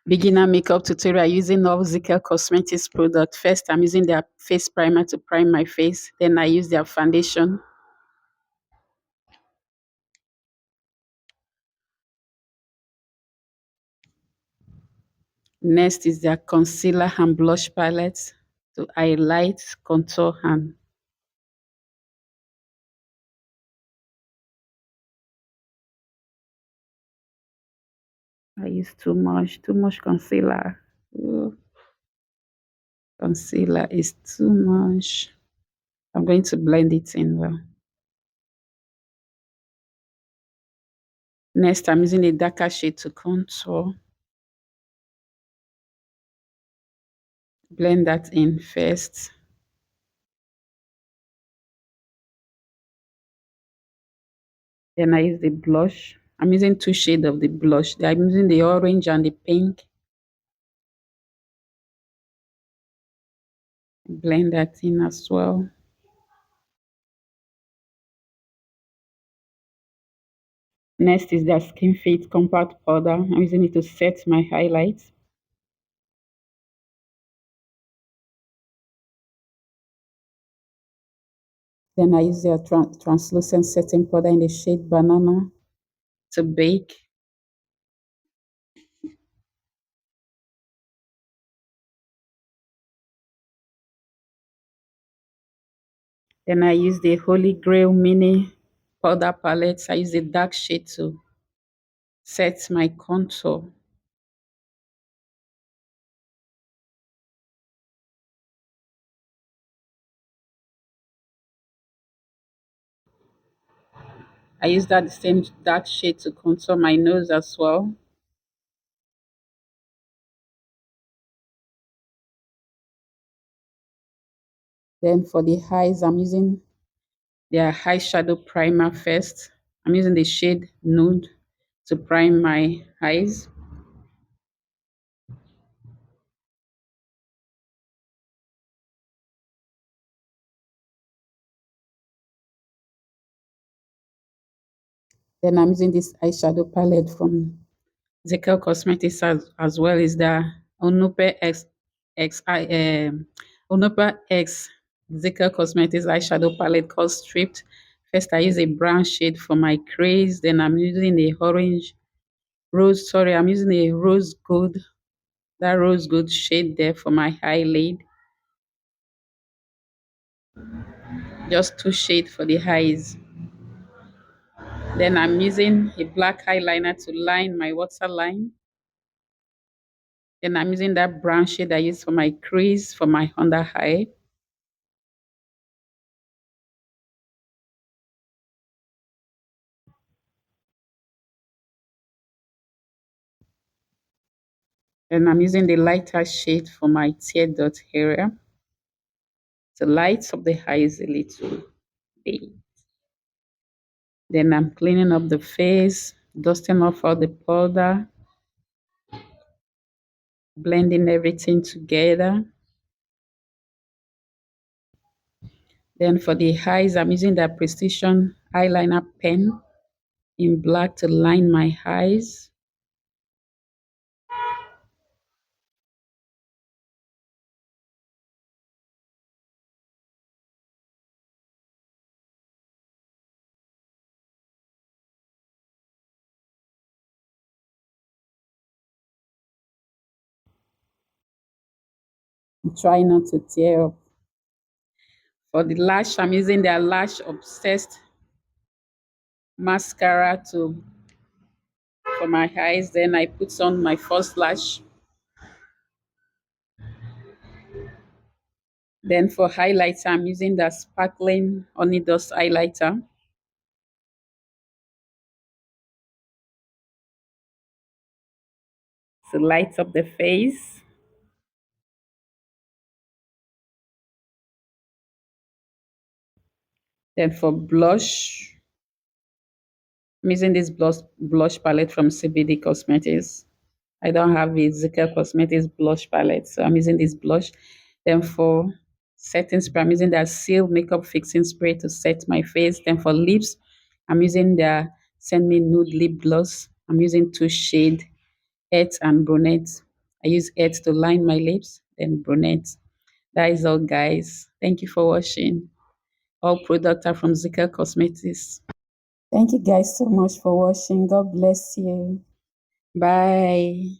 Beginner makeup tutorial using all Zikel Cosmetics product. First, I'm using their face primer to prime my face. Then I use their foundation. Next is their concealer and blush palette to highlight, contour, and I use too much concealer. Ooh, concealer is too much. I'm going to blend it in well. Next, I'm using a darker shade to contour. Blend that in first. Then I use the blush. I'm using two shades of the blush. I'm using the orange and the pink. Blend that in as well. Next is the Skin Fit Compact Powder. I'm using it to set my highlights. Then I use the translucent setting powder in the shade Banana to bake. Then I use the Holy Grail Mini Powder Palette. I use the dark shade to set my contour. I use that same dark shade to contour my nose as well. Then for the eyes, I'm using their eyeshadow primer first. I'm using the shade Nude to prime my eyes. Then I'm using this eyeshadow palette from Zekel Cosmetics as well as the Onupe Onupa X Zekel Cosmetics eyeshadow palette called Stripped. First, I use a brown shade for my crease. Then I'm using a orange rose. Sorry, I'm using a rose gold. That rose gold shade there for my eyelid. Just two shades for the eyes. Then I'm using a black eyeliner to line my waterline. Then I'm using that brown shade I use for my crease for my under eye. Then I'm using the lighter shade for my tear dot area to light up the eyes a little bit. Then I'm cleaning up the face, dusting off all the powder, blending everything together. Then for the eyes, I'm using the Precision eyeliner pen in black to line my eyes. Try not to tear up. For the lash, I'm using the Lash Obsessed mascara to for my eyes. Then I put on my first lash. Then for highlighter, I'm using the Sparkling Honey Dust highlighter to light up the face. Then for blush, I'm using this blush palette from CBD Cosmetics. I don't have a Zika Cosmetics blush palette, so I'm using this blush. Then for setting spray, I'm using the Seal Makeup Fixing Spray to set my face. Then for lips, I'm using the Send Me Nude Lip Gloss. I'm using two shades, Earth and Brunette. I use earth to line my lips, then brunette. That is all, guys. Thank you for watching. All products are from Zika Cosmetics. Thank you guys so much for watching. God bless you. Bye.